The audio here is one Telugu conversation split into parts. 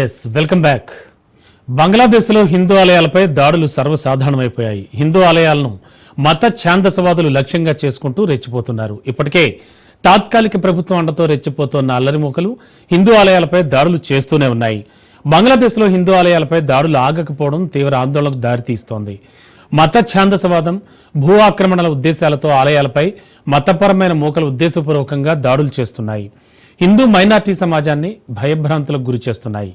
Yes welcome back. బంగ్లాదేశ్లో హిందూ ఆలయాలపై దాడులు సర్వసాధారణమైపోయాయి. హిందూ ఆలయాలను మత ఛాందసవాదులు లక్ష్యంగా చేసుకుంటూ రెచ్చిపోతున్నారు. ఇప్పటికే తాత్కాలిక ప్రభుత్వం అండతో రెచ్చిపోతున్న అల్లరిమూకలు హిందూ ఆలయాలపై దాడులు చేస్తూనే ఉన్నాయి. బంగ్లాదేశ్లో హిందూ ఆలయాలపై దాడులు ఆగకపోవడం తీవ్ర ఆందోళనకు దారితీస్తోంది. మత ఛాందసవాదం, భూ ఆక్రమణల ఉద్దేశాలతో ఆలయాలపై మతపరమైన మూకలు ఉద్దేశపూర్వకంగా దాడులు చేస్తున్నాయి. హిందూ మైనార్టీ సమాజాన్ని భయభ్రాంతులకు గురి చేస్తున్నాయి.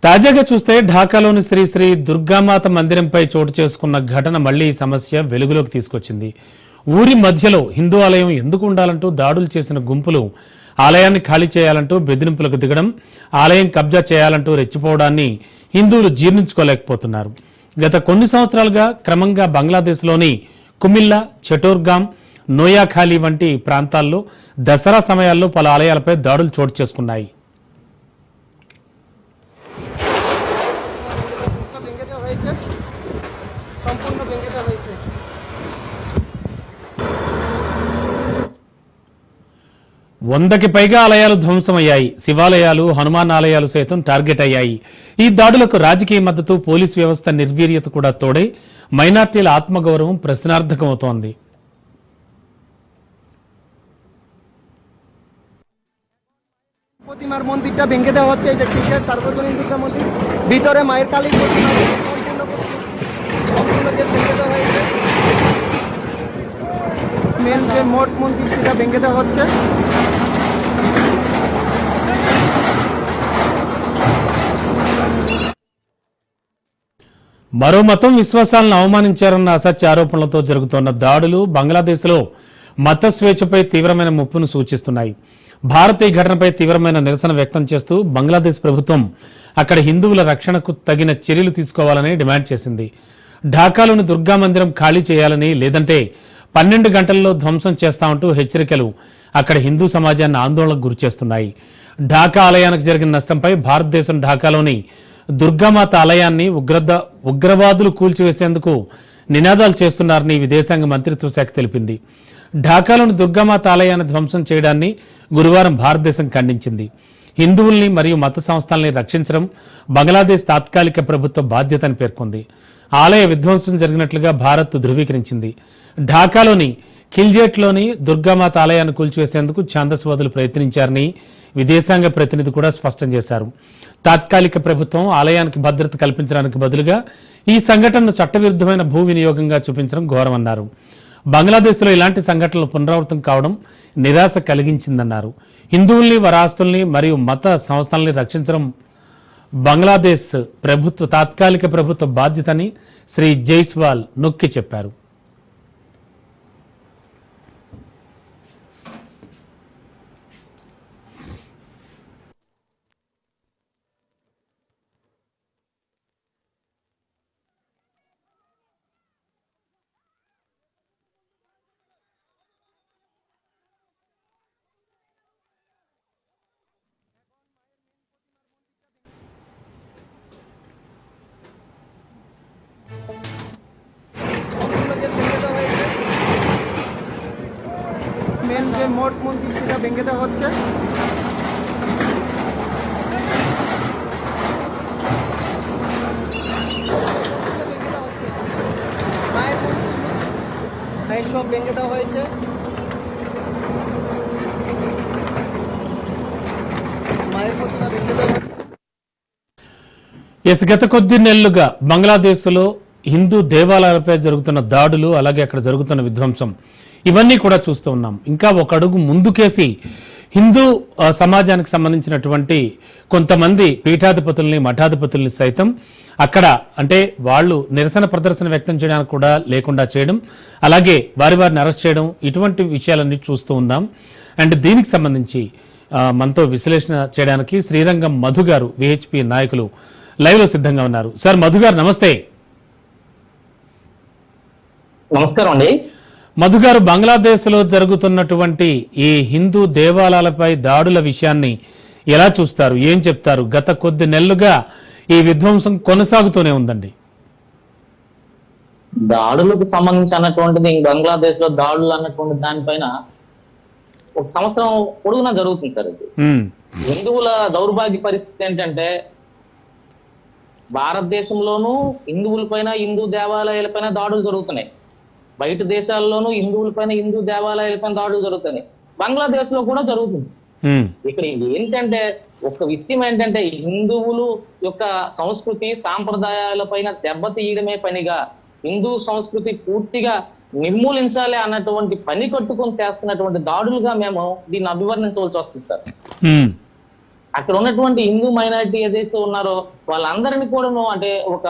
తాజాగా చూస్తే ఢాకాలోని శ్రీ శ్రీ దుర్గామాత మందిరంపై చోటు చేసుకున్న ఘటన మళ్లీ ఈ సమస్య వెలుగులోకి తీసుకొచ్చింది. ఊరి మధ్యలో హిందూ ఆలయం ఎందుకు ఉండాలంటూ దాడులు చేసిన గుంపులు ఆలయాన్ని ఖాళీ చేయాలంటూ బెదిరింపులకు దిగడం, ఆలయం కబ్జా చేయాలంటూ రెచ్చిపోవడాన్ని హిందువులు జీర్ణించుకోలేకపోతున్నారు. గత కొన్ని సంవత్సరాలుగా క్రమంగా బంగ్లాదేశ్లోని కుమిల్లా, చటోర్గాం, నోయాఖాలీ వంటి ప్రాంతాల్లో దసరా సమయాల్లో పలు ఆలయాలపై దాడులు చోటు చేసుకున్నాయి. వందకి పైగా ఆలయాలు ధ్వంసమయ్యాయి. శివాలయాలు, హనుమాన్ ఆలయాలు సైతం టార్గెట్ అయ్యాయి. ఈ దాడులకు రాజకీయ మద్దతు, పోలీసు వ్యవస్థ నిర్వీర్యత కూడా తోడై మైనార్టీల ఆత్మగౌరవం ప్రశ్నార్థకమవుతోంది. প্রতিমার মন্দিরটা ভেঙে দেওয়া হচ্ছে। এই যে কিসের সার্বজনীন দুর্গা মন্দির, ভিতরে মায়ের কালী প্রতিমা সম্পূর্ণ ভেঙে দেওয়া হয়েছে। মেন যে মঠ মন্দির সেটা ভেঙে দেওয়া হচ্ছে। మరో మతం విశ్వాసాలను అవమానించారన్న అసత్య ఆరోపణలతో జరుగుతున్న దాడులు బంగ్లాదేశ్లో మత స్వేచ్ఛపై తీవ్రమైన ముప్పును సూచిస్తున్నాయి. భారత్ ఈ ఘటనపై తీవ్రమైన నిరసన వ్యక్తం చేస్తూ బంగ్లాదేశ్ ప్రభుత్వం అక్కడ హిందువుల రక్షణకు తగిన చర్యలు తీసుకోవాలని డిమాండ్ చేసింది. ఢాకాలోని దుర్గా మందిరం ఖాళీ చేయాలని, లేదంటే 12 గంటల్లో ధ్వంసం చేస్తామంటూ హెచ్చరికలు అక్కడ హిందూ సమాజాన్ని ఆందోళనకు గురిచేస్తున్నాయి. ఢాకా ఆలయానికి జరిగిన నష్టంపై భారతదేశం ఢాకాలోని దుర్గామాత ఆలయాన్ని ఉగ్రవాదులు కూల్చివేసేందుకు నినాదాలు చేస్తున్నారని విదేశాంగ మంత్రిత్వ శాఖ తెలిపింది. ఢాకాలోని దుర్గామాత ఆలయాన్ని ధ్వంసం చేయడాన్ని గురువారం భారతదేశం ఖండించింది. హిందువుల్ని మరియు మత సంస్థల్ని రక్షించడం బంగ్లాదేశ్ తాత్కాలిక ప్రభుత్వ బాధ్యతని పేర్కొంది. ఆలయ విధ్వంసం జరిగినట్లుగా భారత్ ధృవీకరించింది. ఢాకాలోని ఖిల్జేట్లోని దుర్గామాత ఆలయాన్ని కూల్చివేసేందుకు ఛాందసవాదులు ప్రయత్నించారని విదేశాంగ ప్రతినిధి కూడా స్పష్టం చేశారు. తాత్కాలిక ప్రభుత్వం ఆలయానికి భద్రత కల్పించడానికి బదులుగా ఈ సంఘటనను చట్టవిరుద్ధమైన భూ వినియోగంగా చూపించడం ఘోరమన్నారు. బంగ్లాదేశ్లో ఇలాంటి సంఘటనలు పునరావృతం కావడం నిరాశ కలిగించిందన్నారు. హిందువుల్ని, వారి ఆస్తుల్ని మరియు మత సంస్థల్ని రక్షించడం బంగ్లాదేశ్ తాత్కాలిక ప్రభుత్వ బాధ్యతని శ్రీ జైస్వాల్ నొక్కి చెప్పారు. মেন যে মঠ মন্দির সেটা ভেঙে দেওয়া হচ্ছে। মায়ের সব ভেঙে দেওয়া হয়েছে। মায়ের প্রতিমা ভেঙে দেওয়া। గత కొద్ది నెలలుగా బంగ్లాదేశ్లో హిందూ దేవాలయాలపై జరుగుతున్న దాడులు, అలాగే అక్కడ జరుగుతున్న విధ్వంసం, ఇవన్నీ కూడా చూస్తూ ఉన్నాం. ఇంకా ఒక అడుగు ముందుకేసి హిందూ సమాజానికి సంబంధించినటువంటి కొంతమంది పీఠాధిపతుల్ని, మఠాధిపతుల్ని సైతం అక్కడ అంటే వాళ్ళు నిరసన ప్రదర్శన వ్యక్తం చేయడానికి కూడా లేకుండా చేయడం, అలాగే వారిని అరెస్ట్ చేయడం, ఇటువంటి విషయాలన్నీ చూస్తూ ఉన్నాం. అండ్ దీనికి సంబంధించి మనతో విశ్లేషణ చేయడానికి శ్రీరంగం మధు గారు, విహెచ్పి నాయకులు లైవ్లో సిద్ధంగా ఉన్నారు. సార్ మధు గారు నమస్తే. నమస్కారం అండి. మధు గారు, బంగ్లాదేశ్లో జరుగుతున్నటువంటి ఈ హిందూ దేవాలయాలపై దాడుల విషయాన్ని ఎలా చూస్తారు, ఏం చెప్తారు? గత కొద్ది నెలలుగా ఈ విధ్వంసం కొనసాగుతూనే ఉందండి. దాడులకు సంబంధించి అన్నటువంటిది బంగ్లాదేశ్ లో దాడులు అన్నటువంటి దానిపైన ఒక సంవత్సరం పొడుగునా జరుగుతుంది సార్ ఇది. ఉమ్, హిందువుల దౌర్భాగ్య పరిస్థితి ఏంటంటే భారతదేశంలోనూ హిందువులపైన హిందూ దేవాలయాలపైన దాడులు జరుగుతున్నాయి, బయట దేశాల్లోనూ హిందువులపైన హిందూ దేవాలయాలపైన దాడులు జరుగుతున్నాయి, బంగ్లాదేశ్ లో కూడా జరుగుతుంది. ఉమ్, ఇక్కడ ఏంటంటే ఒక విషయం ఏంటంటే హిందువులు యొక్క సంస్కృతి సాంప్రదాయాలపైన దెబ్బతీయడమే పనిగా హిందూ సంస్కృతి పూర్తిగా నిర్మూలించాలి అన్నటువంటి పని కట్టుకొని చేస్తున్నటువంటి దాడులుగా మేము దీన్ని అభివర్ణించవలసి వస్తుంది సార్. ఉమ్, అక్కడ ఉన్నటువంటి హిందూ మైనారిటీ ఏదైతే ఉన్నారో వాళ్ళందరినీ కూడాను అంటే ఒక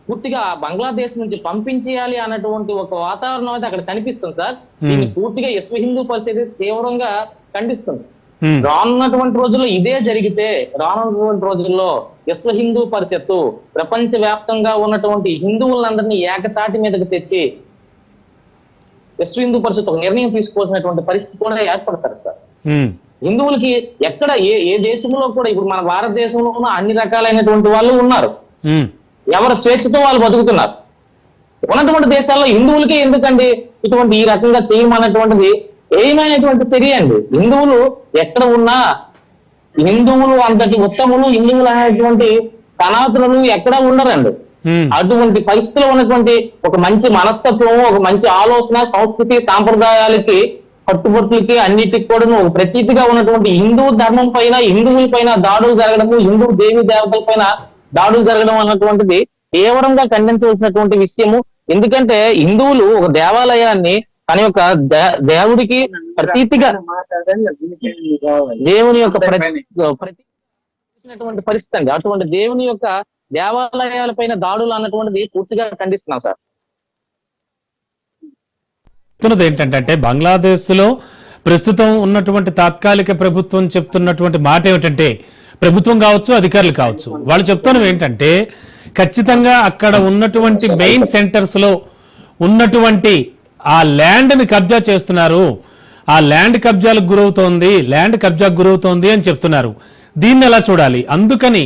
పూర్తిగా బంగ్లాదేశ్ నుంచి పంపించేయాలి అన్నటువంటి ఒక వాతావరణం అయితే అక్కడ కనిపిస్తుంది సార్. దీన్ని పూర్తిగా విశ్వ హిందూ పరిస్థితి తీవ్రంగా ఖండిస్తుంది. ఉమ్, రానున్నటువంటి రోజుల్లో ఇదే జరిగితే రానున్నటువంటి రోజుల్లో విశ్వ హిందూ పరిషత్తు ప్రపంచ వ్యాప్తంగా ఉన్నటువంటి హిందువులందరినీ ఏకతాటి మీదకి తెచ్చి విశ్వ హిందూ పరిషత్ ఒక నిర్ణయం తీసుకోవాల్సినటువంటి పరిస్థితి కూడా ఏర్పడతారు సార్. ఉమ్, హిందువులకి ఎక్కడ ఏ దేశంలో కూడా ఇప్పుడు మన భారతదేశంలో అన్ని రకాలైనటువంటి వాళ్ళు ఉన్నారు, ఉమ్, ఎవరి స్వేచ్ఛతో వాళ్ళు బతుకుతున్నారు. ఉన్నటువంటి దేశాల్లో హిందువులకి ఎందుకండి ఇటువంటి ఈ రకంగా చేయమన్నటువంటిది ఏమైనటువంటి చర్య అండి? హిందువులు ఎక్కడ ఉన్నా హిందువులు అంతటి ఉత్తములు హిందువులు అనేటువంటి సనాతనులు ఎక్కడ ఉండరండి. ఉమ్, అటువంటి పరిస్థితిలో ఉన్నటువంటి ఒక మంచి మనస్తత్వం, ఒక మంచి ఆలోచన, సంస్కృతి సాంప్రదాయాలకి కట్టుబట్టులకి అన్నిటికి కూడా ఒక ప్రతీతిగా ఉన్నటువంటి హిందూ ధర్మం పైన హిందువుల పైన దాడులు జరగడము, హిందూ దేవి దేవతల పైన దాడులు జరగడం అన్నటువంటిది తీవ్రంగా ఖండించవలసినటువంటి విషయము. ఎందుకంటే హిందువులు ఒక దేవాలయాన్ని తన యొక్క దేవుడికి ప్రతీతిగా దేవుని యొక్క ప్రతీతినటువంటి పరిస్థితి అండి. అటువంటి దేవుని యొక్క దేవాలయాలపైన దాడులు అన్నటువంటిది పూర్తిగా ఖండిస్తున్నాం సార్. చెప్తున్నది ఏంటంటే బంగ్లాదేశ్లో ప్రస్తుతం ఉన్నటువంటి తాత్కాలిక ప్రభుత్వం చెప్తున్నటువంటి మాట ఏమిటంటే, ప్రభుత్వం కావచ్చు అధికారులు కావచ్చు, వాళ్ళు చెప్తున్నవి ఏంటంటే ఖచ్చితంగా అక్కడ ఉన్నటువంటి మెయిన్ సెంటర్స్ లో ఉన్నటువంటి ఆ ల్యాండ్ ని కబ్జా చేస్తున్నారు, ఆ ల్యాండ్ కబ్జాలకు గురవుతోంది, ల్యాండ్ కబ్జాకు గురవుతోంది అని చెప్తున్నారు. దీన్ని ఎలా చూడాలి? అందుకని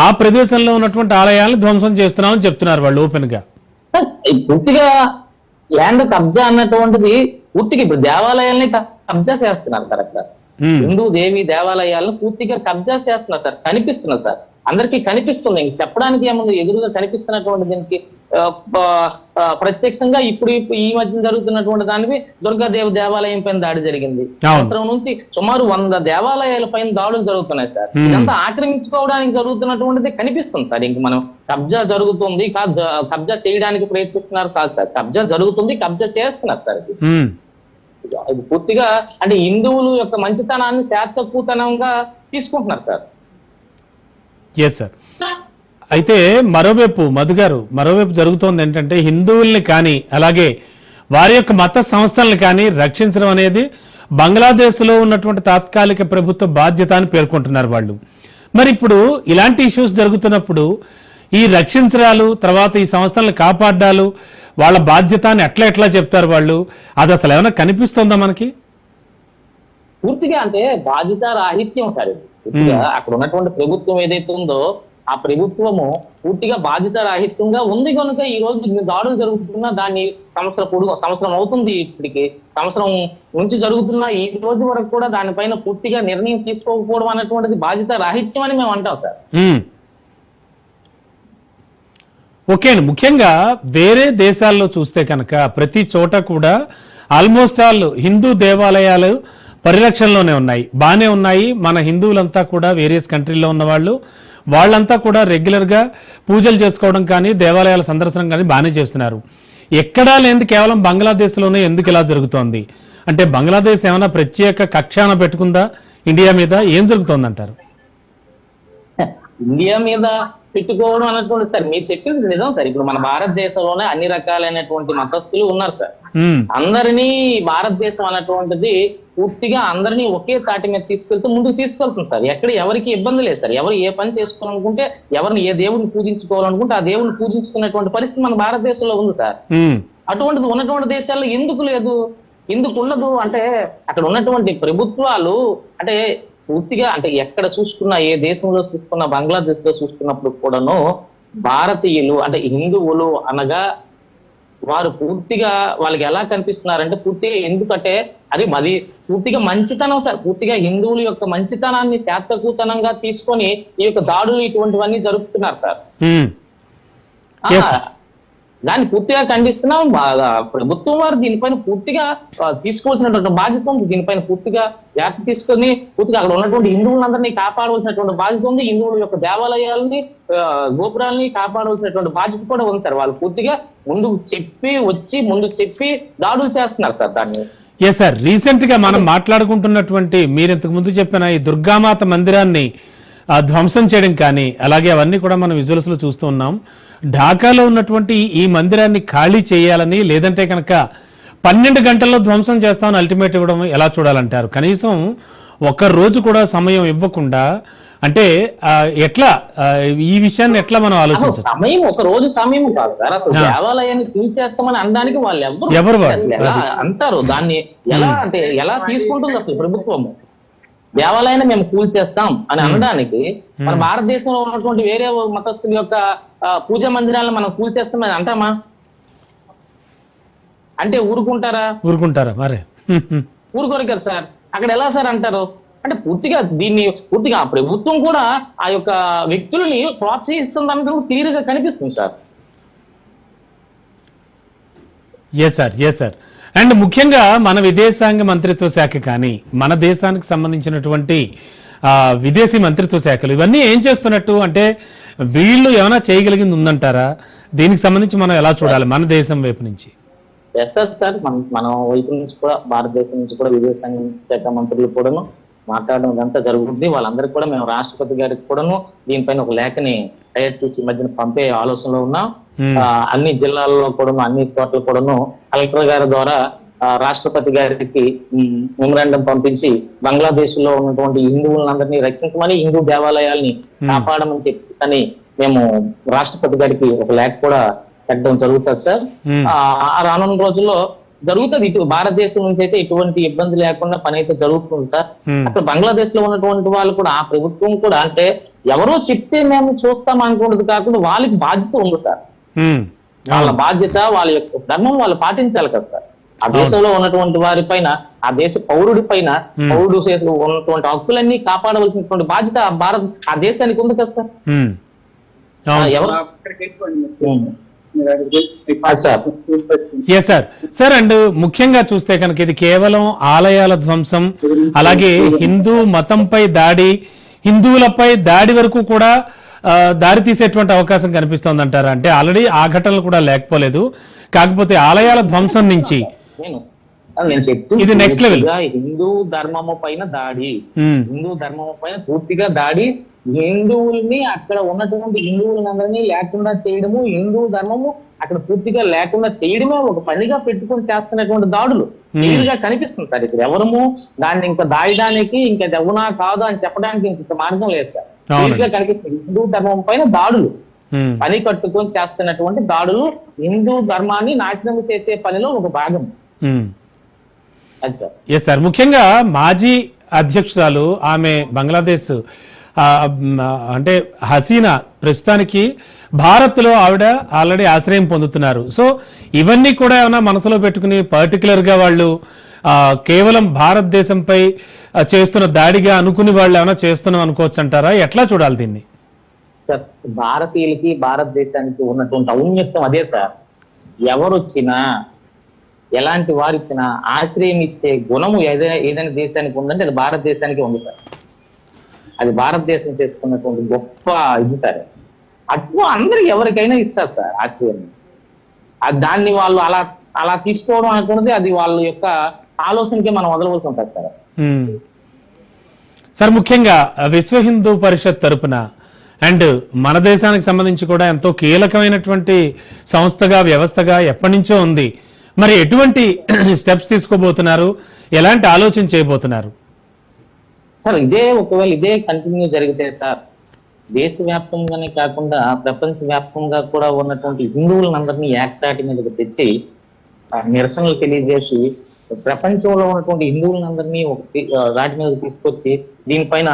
ఆ ప్రదేశంలో ఉన్నటువంటి ఆలయాలను ధ్వంసం చేస్తున్నామని చెప్తున్నారు వాళ్ళు ఓపెన్ గా. పూర్తిగా ల్యాండ్ కబ్జా అన్నటువంటిది పూర్తిగా ఇప్పుడు దేవాలయాల్ని కబ్జా చేస్తున్నారు సార్. అక్కడ హిందూ దేవి దేవాలయాలను పూర్తిగా కబ్జా చేస్తున్నారు సార్. కనిపిస్తున్నారు సార్, అందరికీ కనిపిస్తుంది. ఇంక చెప్పడానికి ఏముంది, ఎదురుగా కనిపిస్తున్నటువంటి దీనికి ప్రత్యక్షంగా ఇప్పుడు ఈ మధ్య జరుగుతున్నటువంటి దానికి దుర్గాదేవి దేవాలయం పైన దాడి జరిగింది. సంవత్సరం నుంచి సుమారు 100 దేవాలయాల పైన దాడులు జరుగుతున్నాయి సార్. ఇదంతా ఆక్రమించుకోవడానికి జరుగుతున్నటువంటిది కనిపిస్తుంది సార్. ఇంక మనం కబ్జా జరుగుతుంది కాదు, కబ్జా చేయడానికి ప్రయత్నిస్తున్నారు కాదు సార్, కబ్జా జరుగుతుంది, కబ్జా చేస్తున్నారు సార్. ఇది పూర్తిగా అంటే హిందువులు యొక్క మంచితనాన్ని శాతక్కుతనంగా తీసుకుంటున్నారు సార్. Yes sir. అయితే మరోవైపు మధు గారు, మరోవైపు జరుగుతోంది ఏంటంటే హిందువుల్ని కానీ అలాగే వారి యొక్క మత సంస్థలను కానీ రక్షించడం అనేది బంగ్లాదేశ్లో ఉన్నటువంటి తాత్కాలిక ప్రభుత్వ బాధ్యత అని పేర్కొంటున్నారు వాళ్ళు. మరి ఇప్పుడు ఇలాంటి ఇష్యూస్ జరుగుతున్నప్పుడు ఈ రక్షించడాలు, తర్వాత ఈ సంస్థలను కాపాడాలు వాళ్ళ బాధ్యత అని ఎట్లా చెప్తారు వాళ్ళు? అది అసలు ఏమైనా కనిపిస్తుందా మనకి? పూర్తిగా అంటే బాధ్యత రాహిత్యం సార్. పూర్తిగా అక్కడ ఉన్నటువంటి ప్రభుత్వం ఏదైతే ఉందో ఆ ప్రభుత్వము పూర్తిగా బాధ్యత రాహిత్యంగా ఉంది కనుక ఈ రోజు దాడులు జరుగుతున్నా దాన్ని సంవత్సరం అవుతుంది, ఇప్పటికి సంవత్సరం నుంచి జరుగుతున్న ఈ రోజు వరకు కూడా దానిపైన పూర్తిగా నిర్ణయం తీసుకోకపోవడం అనేటువంటిది బాధ్యత రాహిత్యం అని మేము అంటాం సార్. ఓకే అండి. ముఖ్యంగా వేరే దేశాల్లో చూస్తే కనుక ప్రతి చోట కూడా ఆల్మోస్ట్ ఆల్ హిందూ దేవాలయాలు పరిరక్షణలోనే ఉన్నాయి, బాగానే ఉన్నాయి. మన హిందువులంతా కూడా వేరియస్ కంట్రీల్లో ఉన్న వాళ్ళంతా కూడా రెగ్యులర్గా పూజలు చేసుకోవడం కానీ దేవాలయాల సందర్శనం కానీ బాగానే చేస్తున్నారు. ఎక్కడా లేని కేవలం బంగ్లాదేశ్లోనే ఎందుకు ఇలా జరుగుతోంది? అంటే బంగ్లాదేశ్ ఏమైనా ప్రత్యేక కక్షాన పెట్టుకుందా ఇండియా మీద? ఏం జరుగుతోందంటారు? ఇండియా మీద పెట్టుకోవడం అన్నటువంటి సార్ మీరు చెప్పింది నిజం సార్. ఇప్పుడు మన భారతదేశంలోనే అన్ని రకాలైనటువంటి మతస్థులు ఉన్నారు సార్. అందరినీ భారతదేశం అన్నటువంటిది పూర్తిగా అందరినీ ఒకే తాటి మీద ముందుకు తీసుకెళ్తుంది సార్. ఎక్కడ ఎవరికి ఇబ్బంది లేదు సార్. ఎవరు ఏ పని చేసుకోవాలనుకుంటే, ఎవరిని ఏ దేవుడిని పూజించుకోవాలనుకుంటే ఆ దేవుడిని పూజించుకునేటువంటి పరిస్థితి మన భారతదేశంలో ఉంది సార్. అటువంటిది ఉన్నటువంటి దేశాల్లో ఎందుకు లేదు, ఎందుకు ఉండదు అంటే అక్కడ ఉన్నటువంటి ప్రభుత్వాలు అంటే పూర్తిగా అంటే ఎక్కడ చూసుకున్నా, ఏ దేశంలో చూసుకున్నా, బంగ్లాదేశ్ లో చూసుకున్నప్పుడు కూడాను భారతీయులు అంటే హిందువులు అనగా వారు పూర్తిగా వాళ్ళకి ఎలా కనిపిస్తున్నారంటే పూర్తిగా ఎందుకంటే అది మరి పూర్తిగా మంచితనం సార్, పూర్తిగా హిందువుల యొక్క మంచితనాన్ని శాతకూతనంగా తీసుకొని ఈ యొక్క దాడులు ఇటువంటివన్నీ జరుపుతున్నారు సార్. Yes, sir. దాన్ని పూర్తిగా ఖండిస్తున్నాం. ప్రభుత్వం వారు దీనిపైన పూర్తిగా తీసుకోవాల్సినటువంటి బాధ్యత ఉంది. దీనిపైన పూర్తిగా జాగ్రత్త తీసుకొని పూర్తిగా అక్కడ ఉన్నటువంటి హిందువులందరినీ కాపాడవలసినటువంటి బాధ్యత ఉంది. హిందువుల యొక్క దేవాలయాలని గోపురాలని కాపాడవలసినటువంటి బాధ్యత కూడా ఉంది సార్. వాళ్ళు పూర్తిగా ముందుకు చెప్పి దాడులు చేస్తున్నారు సార్ దాన్ని. ఎస్ సార్, రీసెంట్ గా మనం మాట్లాడుకుంటున్నటువంటి మీరు ఇంతకు ముందు చెప్పిన ఈ దుర్గామాత మందిరాన్ని ధ్వంసం చేయడం కానీ అలాగే అవన్నీ కూడా మనం విజువల్స్ లో చూస్తూ ఉన్నాం. ఢాకాలో ఉన్నటువంటి ఈ మందిరాన్ని ఖాళీ చేయాలని లేదంటే కనుక 12 గంటల్లో ధ్వంసం చేస్తామని అల్టిమేట్ ఇవ్వడం ఎలా చూడాలంటారు? కనీసం ఒక్క రోజు కూడా సమయం ఇవ్వకుండా అంటే ఎట్లా ఈ విషయాన్ని ఎట్లా మనం ఆలోచించాలి? సమయం ఒక రోజు సమయం కాదు సార్. అసలు దేవాలయాన్ని కూల్చేస్తామని అనడానికి వాళ్ళు ఎవరు అంటారు దాన్ని ఎలా అంటే ఎలా తీసుకుంటుంది అసలు ప్రభుత్వము? దేవాలయాన్ని మేము కూల్చేస్తాం అని అనడానికి మన భారతదేశంలో ఉన్నటువంటి వేరే మతస్థుల యొక్క పూజా మందిరాలను మనం కూల్చేస్తామని అంటామా? అంటే ఊరుకుంటారా మరే? ఊరుకోరు కదా సార్. అక్కడ ఎలా సార్ అంటారు? అంటే పూర్తిగా ప్రభుత్వం కూడా ఆ యొక్క వ్యక్తులని ప్రోత్సహిస్తుందన్నది క్లియర్ గా కనిపిస్తుంది సార్. Yes sir. అండ్ ముఖ్యంగా మన విదేశాంగ మంత్రిత్వ శాఖ కానీ మన దేశానికి సంబంధించినటువంటి విదేశీ మంత్రిత్వ శాఖలు ఇవన్నీ ఏం చేస్తున్నట్టు అంటే వీళ్ళు ఏమైనా చేయగలిగింది ఉందంటారా? దీనికి సంబంధించి మనం ఎలా చూడాలి మన దేశం వైపు నుంచి? చేస్తారు సార్. మన వైపు నుంచి కూడా భారతదేశం నుంచి కూడా విదేశాంగ శాఖ మంత్రులు కూడాను మాట్లాడడం ఇదంతా జరుగుతుంది. వాళ్ళందరికీ కూడా మేము రాష్ట్రపతి గారికి కూడాను దీనిపైన ఒక లేఖని తయారు చేసి ఈ మధ్యన పంపే ఆలోచనలో ఉన్నాం. అన్ని జిల్లాల్లో కూడాను అన్ని చోట్ల కూడాను కలెక్టర్ గారి ద్వారా రాష్ట్రపతి గారికి మెమరాండం పంపించి బంగ్లాదేశ్ లో ఉన్నటువంటి హిందువులందరినీ రక్షించమని హిందూ దేవాలయాల్ని కాపాడమని చెప్పేసి మేము రాష్ట్రపతి గారికి ఒక లేఖ కూడా పెట్టడం జరుగుతుంది సార్. రానున్న రోజుల్లో జరుగుతుంది. ఇటు భారతదేశం నుంచి అయితే ఎటువంటి ఇబ్బంది లేకుండా పని అయితే జరుగుతుంది సార్. అక్కడ బంగ్లాదేశ్ లో ఉన్నటువంటి వాళ్ళు కూడా ఆ ప్రభుత్వం కూడా అంటే ఎవరో చెప్తే మేము చూస్తాం అనుకున్నది కాకుండా వాళ్ళకి బాధ్యత ఉంది సార్. వాళ్ళ బాధ్యత వాళ్ళ యొక్క ధర్మం వాళ్ళు పాటించాలి కదా సార్. ఆ దేశంలో ఉన్నటువంటి వారి పైన ఆ దేశ పౌరుడి పైన పౌరుడు ఉన్నటువంటి హక్కులన్నీ కాపాడవలసినటువంటి బాధ్యత ఆ దేశానికి ఉంది కదా సార్. ఎవరు సార్ అండ్ ముఖ్యంగా చూస్తే కనుక ఇది కేవలం ఆలయాల ధ్వంసం అలాగే హిందూ మతంపై దాడి హిందువులపై దాడి వరకు కూడా దారి తీసేటువంటి అవకాశం కనిపిస్తోంది అంటారా? అంటే ఆల్రెడీ ఆ ఘటనలు కూడా లేకపోలేదు, కాకపోతే ఆలయాల ధ్వంసం నుంచి ఇది నెక్స్ట్ లెవెల్. హిందూ ధర్మము పైన దాడి, హిందూ ధర్మము పైన పూర్తిగా దాడి, హిందువుల్ని అక్కడ ఉన్నటువంటి హిందువులందరినీ లేకుండా చేయడము, హిందూ ధర్మము అక్కడ పూర్తిగా లేకుండా చేయడమే ఒక పనిగా పెట్టుకొని చేస్తున్నటువంటి దాడులు క్లియర్గా కనిపిస్తుంది సార్. ఇక్కడ ఎవరము దాన్ని ఇంకా దాయడానికి ఇంకా ఎవనా కాదు అని చెప్పడానికి ఇంకొక మార్గం లేదు సార్. క్లియర్గా కనిపిస్తుంది హిందూ ధర్మం పైన దాడులు పని కట్టుకొని చేస్తున్నటువంటి దాడులు హిందూ ధర్మాన్ని నాశనం చేసే పనిలో ఒక భాగం. ఎస్ సార్, ముఖ్యంగా మాజీ అధ్యక్షురాలు ఆమె బంగ్లాదేశ్ అంటే హసీనా ప్రస్తుతానికి భారత్ లో ఆవిడ ఆల్రెడీ ఆశ్రయం పొందుతున్నారు. సో ఇవన్నీ కూడా ఏమైనా మనసులో పెట్టుకుని పర్టికులర్ గా వాళ్ళు కేవలం భారతదేశంపై చేస్తున్న దాడిగా అనుకుని వాళ్ళు ఏమైనా చేస్తున్నాం అనుకోవచ్చు అంటారా? ఎట్లా చూడాలి దీన్ని? సార్ భారతీయులకి భారతదేశానికి ఉన్నటువంటి ఔన్నత్యం అదే సార్. ఎవరొచ్చినా ఎలాంటి వారు ఇచ్చినా ఆశ్రయం ఇచ్చే గుణము ఏదైనా దేశానికి ఉందంటే అది భారతదేశానికి ఉంది సార్. అది భారతదేశం చేసుకున్నటువంటి గొప్ప ఇది సార్. అటు అందరు ఎవరికైనా ఇస్తారు సార్ ఆశ్రయం. దాన్ని వాళ్ళు అలా తీసుకోవడం అనుకున్నది అది వాళ్ళ యొక్క ఆలోచనకి మనం వదలవలసి ఉంటుంది సార్. సార్ ముఖ్యంగా విశ్వ హిందూ పరిషత్ తరపున అండ్ మన దేశానికి సంబంధించి కూడా ఎంతో కీలకమైనటువంటి సంస్థగా వ్యవస్థగా ఎప్పటి నుంచో ఉంది. మరి ఎటువంటి స్టెప్స్ తీసుకోబోతున్నారు, ఎలాంటి ఆలోచన చేయబోతున్నారు సార్? ఒకవేళ ఇదే కంటిన్యూ జరిగితే సార్ దేశవ్యాప్తంగానే కాకుండా ప్రపంచ వ్యాప్తంగా కూడా ఉన్నటువంటి హిందువులందరినీ ఏకతాటి మీదకి తెచ్చి నిరసనలు తెలియజేసి ప్రపంచంలో ఉన్నటువంటి హిందువులందరినీ రాటి మీద తీసుకొచ్చి దీనిపైన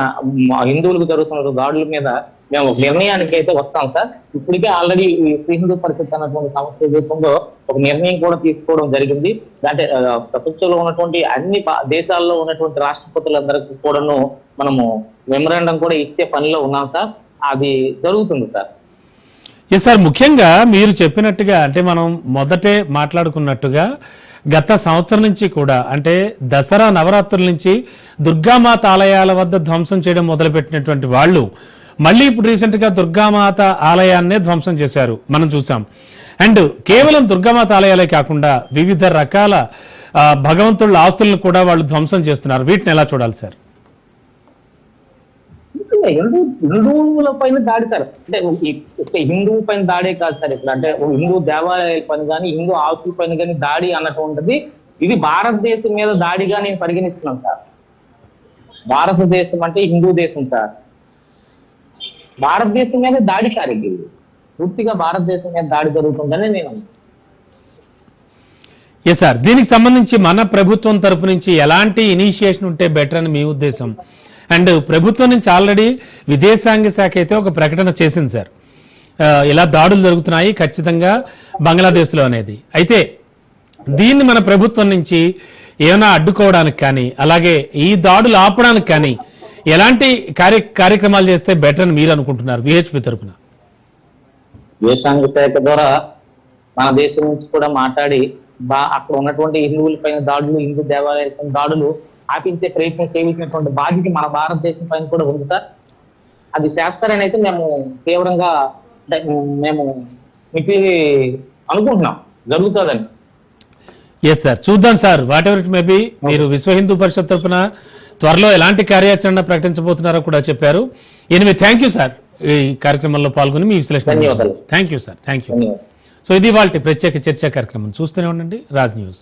హిందువులకు జరుగుతున్న దాడుల మీద మేము ఒక నిర్ణయానికి అయితే వస్తాం సార్. ఇప్పటికే ఆల్రెడీ ఈ శ్రీ హిందూ పరిషత్ అన్నటువంటి సంస్థ రూపంలో ఒక నిర్ణయం కూడా తీసుకోవడం జరిగింది. అంటే ప్రపంచంలో ఉన్నటువంటి అన్ని దేశాల్లో ఉన్నటువంటి రాష్ట్రపతులందరికీ కూడాను మనము మెమరాండం కూడా ఇచ్చే పనిలో ఉన్నాం సార్. అది జరుగుతుంది సార్. ఎస్ సార్, ముఖ్యంగా మీరు చెప్పినట్టుగా అంటే మనం మొదటే మాట్లాడుకున్నట్టుగా గత సంవత్సరం నుంచి కూడా అంటే దసరా నవరాత్రుల నుంచి దుర్గామాత ఆలయాల వద్ద ధ్వంసం చేయడం మొదలుపెట్టినటువంటి వాళ్ళు మళ్ళీ ఇప్పుడు రీసెంట్ గా దుర్గామాత ఆలయాన్నే ధ్వంసం చేశారు మనం చూసాం. అండ్ కేవలం దుర్గామాత ఆలయాలే కాకుండా వివిధ రకాల భగవంతుళ్ళ ఆస్తులను కూడా వాళ్ళు ధ్వంసం చేస్తున్నారు. వీటిని ఎలా చూడాలి సార్? హిందువుల పైన దాడి సార్. అంటే హిందువు పైన దాడే కాదు సార్ ఇక్కడ. అంటే హిందూ దేవాలయాల పైన కానీ హిందూ ఆస్తుల పైన కానీ దాడి అన్నటువంటిది ఇది భారతదేశం మీద దాడిగా నేను పరిగణిస్తున్నాను సార్. భారతదేశం అంటే హిందూ దేశం సార్. భారతదేశం మీద దాడి సార్. ఇది పూర్తిగా భారతదేశం మీద దాడి జరుగుతుందని నేను. ఎస్ సార్, దీనికి సంబంధించి మన ప్రభుత్వం తరపు నుంచి ఎలాంటి ఇనిషియేషన్ ఉంటే బెటర్ అని మీ ఉద్దేశం? అండ్ ప్రభుత్వం నుంచి ఆల్రెడీ విదేశాంగ శాఖ అయితే ఒక ప్రకటన చేసింది సార్, ఇలా దాడులు జరుగుతున్నాయి ఖచ్చితంగా బంగ్లాదేశ్లో అనేది. అయితే దీన్ని మన ప్రభుత్వం నుంచి ఏమైనా అడ్డుకోవడానికి కానీ అలాగే ఈ దాడులు ఆపడానికి కానీ ఎలాంటి కార్యక్రమాలు చేస్తే బెటర్ అని మీరు అనుకుంటున్నారు విహెచ్పి తరఫున? విదేశాంగ శాఖ ద్వారా మన దేశం నుంచి కూడా మాట్లాడి అక్కడ ఉన్నటువంటి హిందువుల పైన దాడులు, హిందూ దేవాలయాల పైన దాడులు ఆపించే ప్రయత్నం చేయించినటువంటి బాధ్యత మన భారతదేశం పైన కూడా ఉంది సార్. అది చేస్తారని అయితే మేము తీవ్రంగా మేము మీకు అనుకుంటున్నాం జరుగుతుందని. ఎస్ సార్, చూద్దాం sir. What ever it may be, మీరు విశ్వ హిందూ పరిషత్ తరఫున త్వరలో ఎలాంటి కార్యాచరణ ప్రకటించబోతున్నారో కూడా చెప్పారు. ఎనివే థ్యాంక్ యూ సార్ ఈ కార్యక్రమంలో పాల్గొని మీ విశ్లేషణ. Thank you sir, thank you. So ఇది వాళ్ళ ప్రత్యేక చర్చా కార్యక్రమం. చూస్తూనే ఉండండి రాజ్ న్యూస్.